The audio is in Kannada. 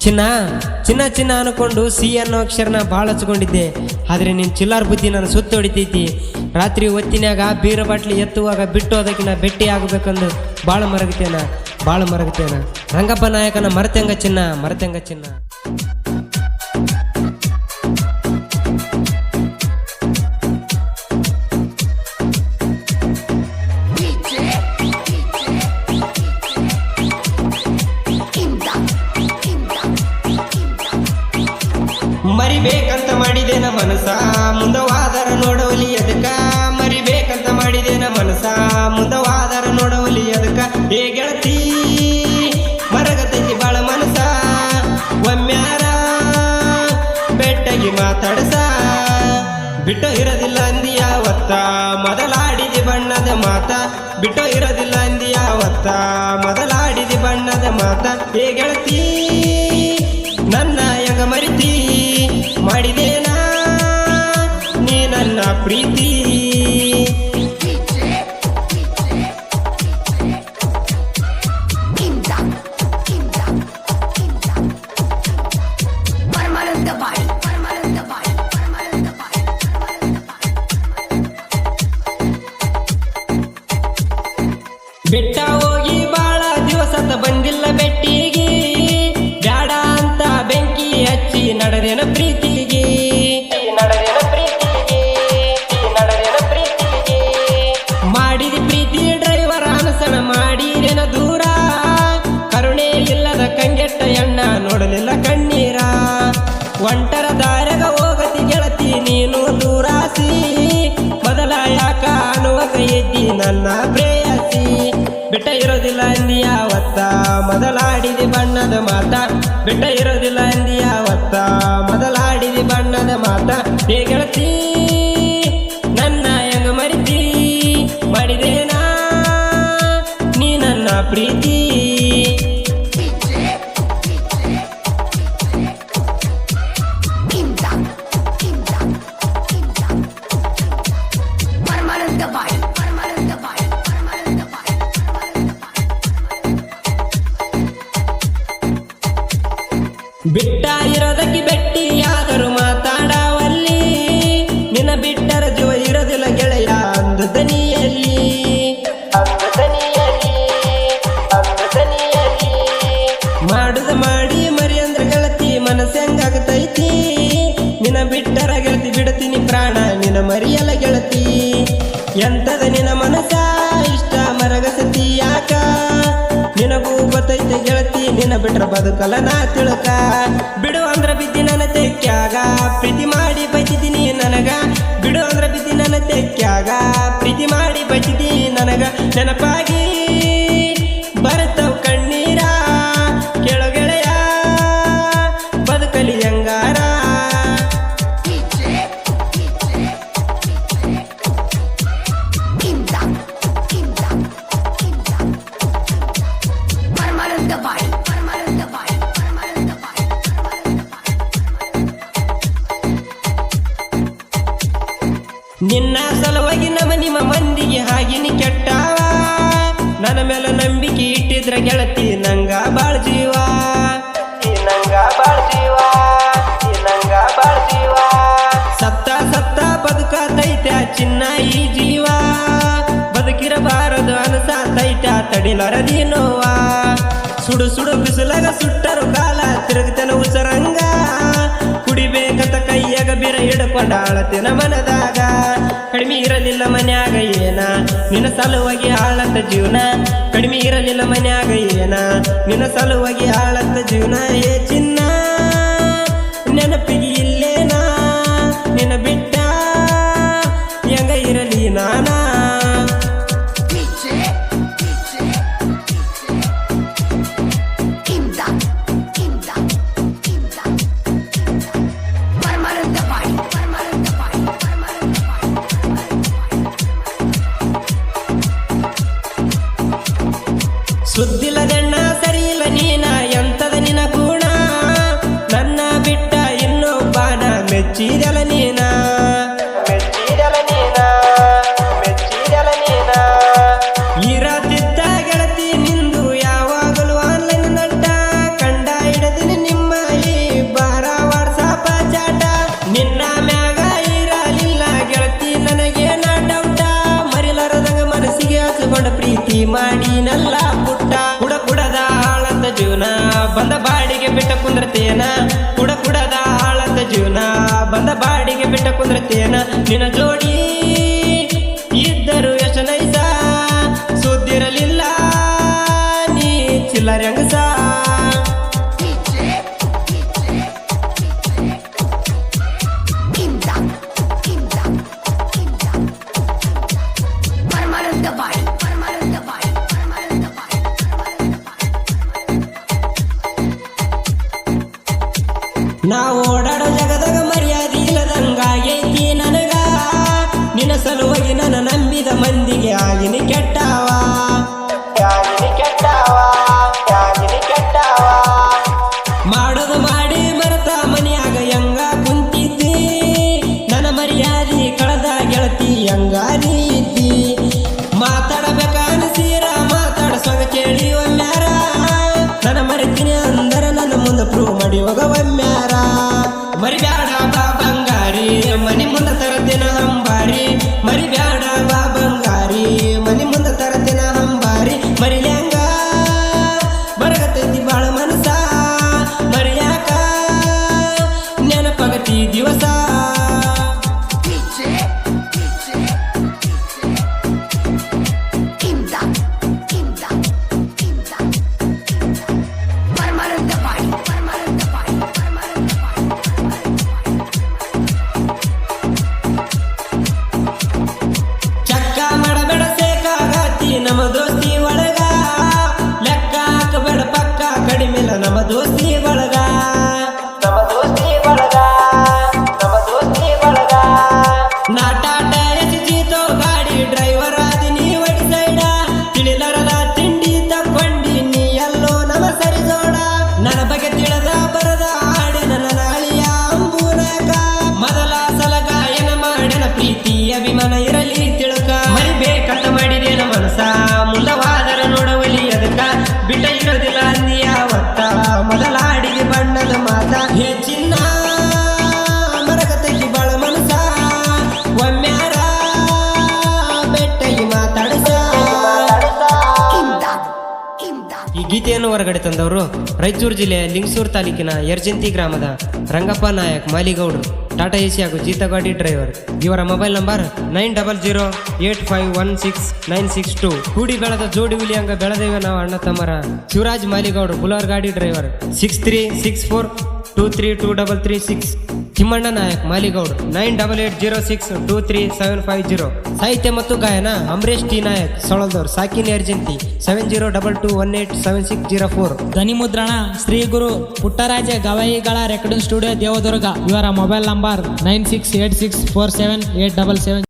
ಚಿನ್ನ ಚಿನ್ನ ಚಿನ್ನ ಅನ್ಕೊಂಡು ಸಿ ಅನ್ನೋ ಅಕ್ಷರನ ಭಾಳ ಹಚ್ಕೊಂಡಿದ್ದೆ. ಆದರೆ ನಿನ್ನ ಚಿಲ್ಲಾರ ಬುದ್ಧಿ ನನ್ನ ಸುತ್ತ ಹೊಡಿತೈತಿ. ರಾತ್ರಿ ಹೊತ್ತಿನಾಗ ಬೀರ ಬಾಟ್ಲಿ ಎತ್ತುವಾಗ ಬಿಟ್ಟು ಅದಕ್ಕಿನ ಭೇಟಿ ಆಗಬೇಕಂದು ಭಾಳ ಮರಗತೇನ ರಂಗಪ್ಪ ನಾಯಕನ ಮರೆತಂಗ ಚಿನ್ನ. ಮರಿಬೇಕಂತ ಮಾಡಿದೇನ ಮನಸ ಮುಂದವಾದರ ನೋಡವಲಿ ಅದಕ್ಕ. ಮರಿಬೇಕಂತ ಮಾಡಿದೇನ ಮನಸ ಮುಂದವಾದರ ನೋಡವಲಿ ಅದಕ್ಕ. ಏ ಗೆಳತಿ ಮರಗತೈತಿ ಬಾಳ ಮನಸ ಒಮ್ಮ್ಯಾರ ಬೆಟ್ಟಗಿ ಮಾತಾಡಸ. ಬಿಟ್ಟೋ ಇರೋದಿಲ್ಲ ಅಂದಿಯಾವತ್ತ ಮೊದಲಾಡಿದಿ ಬಣ್ಣದ ಮಾತ. ಬಿಟ್ಟೋ ಇರೋದಿಲ್ಲ ಅಂದಿಯಾವತ್ತ ಮೊದಲಾಡಿದಿ ಬಣ್ಣದ ಮಾತ. ಏ ಗೆಳತಿ ನನ್ನ ಹೆಂಗ ಮರಿತಿ ಮಾಡಿದೇನಾ ನೀ ನನ್ನ ಪ್ರೀತಿ. ಬೆಟ್ಟ ಹೋಗಿ ಬಾಳ ದಿವಸದ ಬಂದಿಲ್ಲ ಬೆಟ್ಟಿಗೆ. ಬ್ಯಾಡ ಅಂತ ಬೆಂಕಿ ಹಚ್ಚಿ ನಡೆದೇನ ಪ್ರೀತಿಗೆ. ಮಾಡಿದ ಪ್ರೀತಿ ಡ್ರೈವರ್ ಅನಸಣ ಮಾಡಿರೇನ ದೂರ. ಕರುಣೆ ಇಲ್ಲದ ಕಂಗೆಟ್ಟ ಎಣ್ಣ ನೋಡಲಿಲ್ಲ ಕಣ್ಣೀರ. ಒಂಟರ ದಾರ್ಯಾಗ ಹೋಗತಿ ಗೆಳತಿ ನೀನು ದೂರಾಸಿ. ಮೊದಲ ಯಾಕ ಅನ್ನುವಾಗ ಎದ್ದಿ ನನ್ನ ಪ್ರೇಯಸಿ. ಬೆಟ್ಟ ಇರೋದಿಲ್ಲ ಅಂದಿಯಾವತ್ತ ಮೊದಲಾಡಿದಿ ಬಣ್ಣದ ಮಾತ. ಬೆಟ್ಟ ಇರೋದಿಲ್ಲ ಅಂದಿಯಾವತ್ತ ಮೊದಲಾಡಿದಿ ಬಣ್ಣದ ಮಾತ. ಹೇ ಗೆಳತಿ ನನ್ನ ಹೆಂಗ ಮರಿತಿ ಮಾಡಿದೇನಾ ನೀ ನನ್ನ ಪ್ರೀತಿ. ಬಿಟ್ಟ ಇರೋದಕ್ಕೆ ಬೆಟ್ಟಿಯಾದರೂ ಮಾತಾಡವಲ್ಲಿ. ನಿನ್ನ ಬಿಟ್ಟರ ಜೀವ ಇರೋದಿಲ್ಲ ಗೆಳೆಯ ಅಂದು ದನಿಯಲ್ಲಿ. ಮಾಡುದ ಮಾಡಿ ಮರಿ ಅಂದ್ರ ಗೆಳತಿ ಮನಸ್ಸು ಹೆಂಗಾಗತೈತಿ. ನಿನ್ನ ಬಿಟ್ಟರ ಗೆಳತಿ ಬಿಡ್ತೀನಿ ಪ್ರಾಣ ನಿನ್ನ ಮರಿಯಲ್ಲ ಗೆಳತಿ. ಎಂತದ ನಿನ್ನ ಮನಸ್ಸ ಇಷ್ಟ ಮರಗಸತಿ ಯಾಕ. ನಿನಗೂ ಗೊತ್ತೈತೆ ಗೆಳತಿ ನಿನ್ನ ಬಿಟ್ರ ಬದುಕಲ್ಲ ನಾ ತಿಳಕ. ಬಿಡು ಅಂದ್ರ ಬಿದ್ದಿ ನನ್ನ ತೆಕ್ಕ್ಯಾಗ ಪ್ರೀತಿ ಮಾಡಿ ಬೈತಿದ್ದೀನಿ ನನಗ. ಬಿಡು ಅಂದ್ರ ಬಿದ್ದಿ ನನ್ನ ತೆಕ್ಕ್ಯಾಗ ಪ್ರೀತಿ ಮಾಡಿ ಬೈತಿದ್ದೀನಿ ನನಗ. ನೆನಪಾಗಿ ಬರ್ತವ್ ಕಣ್ಣೀರ ಕೇಳೋ ಗೆಳೆಯ ಬದುಕಲಿ ಹೆಂಗಾರ. ನಿನ್ನ ಸಲುವಾಗಿ ನಿಮ್ಮ ಮಂದಿಗೆ ಹಾಗಿನಿ ಕೆಟ್ಟಾವ. ನನ್ನ ಮೇಲೆ ನಂಬಿಕೆ ಇಟ್ಟಿದ್ರ ಗೆಳತಿ ನಂಗ ಬಾಳ ಜೀವ. ಸತ್ತ ಬದುಕತೈತ ಚಿನ್ನ ಈ ಜೀವ. ಬದುಕಿರಬಾರದು ಅನಸಾತೈತ ತಡಿಲಾರದಿ ನೋವ. ಸುಡು ಬಿಸಿಲಾಗ ಸುಟ್ಟರು ಕಾಲ ತಿರುಗತನ ಉಸರಂಗ. ಕುಡಿಬೇಕಂತ ಕೈಯಾಗ ಬಿರ ಹಿಡ್ಕೊಂಡ ಆಳತಿನ ಮನದಾಗ. ಕಡಿಮೆ ಇರಲಿಲ್ಲ ಮನ್ಯಾಗ ಏನ ನಿನ್ನ ಸಲುವಾಗಿ ಆಳತ್ತ ಜೀವನ. ಕಡಿಮೆ ಇರಲಿಲ್ಲ ಮನ್ಯಾಗ ಏನ ನಿನ್ನ ಸಲುವಾಗಿ ಆಳತ್ತ ಜೀವನ. ಏ ಚಿನ್ನ ನೆನಪಿಗೆ ಇಲ್ಲೇನಾ ನಿನ್ನ ಬಿಟ್ಟ ಹೆಂಗ ಇರಲಿ ನಾನಾ. ಸುದ್ದಿಲ್ಲದಣ್ಣ ಸರಿ ಇಲ್ಲ ನೀನ ಎಂತದ ನಿನ ಗುಣ. ಬಂದ ಬಾಡಿಗೆ ಬಿಟ್ಟ ಕುಂದ್ರತೇನ ಕುಡ ಕುಡದ ಆಳದ ಜೀವನ ಬಂದ ಬಾಡಿಗೆ ಬಿಟ್ಟ ಕುಂದ್ರತೇನ ನಿನ್ನ ಜೋಡಿ ಇದ್ದರು ಎಷ್ಟು ನೈಸ ಸುದ್ದಿರಲಿಲ್ಲ ನೀ ಚಿಲ್ಲರಂಗಸ ನಾ ಓಡಾಡೋ ಜಗದಾಗ ಮರ್ಯಾದೆ ಇಲ್ಲದಂಗಾಗೈತಿ ನನಗ ನಿನ್ನ ಸಲುವಾಗಿ ನನ್ನ ನಂಬಿದ ಮಂದಿಗೆ ಆಗಿನಿ ಕೆಟ್ಟವ ಮಾಡೋದು ಮಾಡಿ ಮರೆತ ಮನೆಯಾಗ ಹೆಂಗ ಕುಂತಿದ್ದಿ ನನ್ನ ಮರ್ಯಾದೆ ಕಳೆದ ಗೆಳತಿ ಹೆಂಗಾದಿ ಇದ್ದಿ ಮಾತಾಡಬೇಕನ್ಸೀರ ಮಾತಾಡಸೋಗ ಕೇಳಿ ಒಮ್ಮ್ಯಾರ ನನ್ನ ಮರಿತೀನಿ ಅಂದರ ನನ್ನ ಮುಂದೆ ಪ್ರೂವ್ ಮಾಡಿ ಹೋಗ ಒಮ್ಮ್ಯಾರ ಮರಿಬ್ಯಾಡ ಬಾ ಬಂಗಾರಿ ಮನಿ ಮುಂದೆ ತರತೇನ ಹಂಬಾರಿ ಮರಿಬ್ಯಾಡ ಬಾ ಬಂಗಾರಿ ಮನಿ ಮುಂದೆ ತರತೇನ ಹಂಬಾರಿ ಮರಿಲ್ಯಾಂಗ ಬರಗತೈತಿ ಬಾಳ ಮನಸ ಮರಿಯಾಕ ನೆನಪಗತಿ ದಿವಸ ನಮ್ಮ ದೋಸ್ತಿ ಒಳಗ ಲೆಕ್ಕ ಹಾಕಬೇಡ ಪಕ್ಕ ಕಡಿಮೆಲ್ಲ ನಮ್ಮ ದೋಸ್ತಿ ಒಳಗ ನಾಟಾಟ ಎಸಿತೋ ಗಾಡಿ ಡ್ರೈವರ್ ಆದಿ ನೀ ಒಡಿ ಸೈಡ ತಿಳಿಲರದ ತಿಂಡಿ ತಕ್ಕೊಂಡಿ ನೀ ಎಲ್ಲೋ ನಮ್ಮ ಸರಿ ಜೋಡ ನನ್ನ ಬಗ್ಗೆ ತಿಳಿದ ಬರದ ಹಾಡಿನ ನನ್ನ ಅಳಿಯ ಅಂಬೂನಕ ಮೊದಲ ಸಲ ಗಾಯನ ಮಾಡನ ಪ್ರೀತಿ ಅಭಿಮಾನ ಇರಲಿ ತಿಳುಕ ಮರಿಬೇಕಂತ ಮಾಡಿದೇನ ಮನಸ ಮುಂದವಾದರ ನೋಡವಲಿ ಅದಕ್ಕ ಬಿಟ್ಟ ಇರೋದಿಲ್ಲ ಅಂದಿ ಯಾವತ್ತ ಮೊದಲ ಹಾಡಿಗೆ ಬಣ್ಣದ ಮಾತ ಹೆಚ್ಚಿನ ಮರಗತೈತಿ ಬಾಳ ಮನಸ ಒಮ್ಮ್ಯಾರ ಬೆಟ್ಟಗಿ ಮಾತಾಡಸ. ಈ ಗೀತೆಯನ್ನು ಹೊರಗಡೆ ತಂದವರು ರಾಯಚೂರು ಜಿಲ್ಲೆಯ ಲಿಂಗಸೂರು ತಾಲೂಕಿನ ಯರ್ಜಂತಿ ಗ್ರಾಮದ ರಂಗಪ್ಪ ನಾಯಕ್ ಮಾಲಿಗೌಡರು ಟಾಟಾ ಎಸಿ ಹಾಗೂ ಜೀತ ಗಾಡಿ ಡ್ರೈವರ್. ಇವರ ಮೊಬೈಲ್ ನಂಬರ್ 9008516962. ಕೂಡಿ ಬೆಳೆದ ಜೋಡಿ ಹುಲಿಯಂಗ ಬೆಳೆದೇವೆ ನಾವು ಅಣ್ಣ ತಮ್ಮರ. ಶಿವರಾಜ್ ಮಾಲಿಗೌಡರು ಬುಲರ್ ಗಾಡಿ ಡ್ರೈವರ್ 6364232336. ತಿಮ್ಮಣ್ಣ ನಾಯಕ್ ಮಾಲಿಗೌಡರು 9880623750. ಸಾಹಿತ್ಯ ಮತ್ತು ಗಾಯನ ಅಂಬರೀಶ್ ಟಿ ನಾಯಕ್ ಸೊಳದವ್ರು ಸಾಕಿನ್ ಯರ್ಜಂತಿ 7022187604. ಧ್ವನಿ ಮುದ್ರಣ ಶ್ರೀ ಗುರು ಪುಟ್ಟರಾಜ ಗವಾಯಿಗಳ ರೆಕಾರ್ಡಿಂಗ್ ಸ್ಟುಡಿಯೋ ದೇವದುರ್ಗ. ಇವರ ಮೊಬೈಲ್ ನಂಬರ್ 9686478777.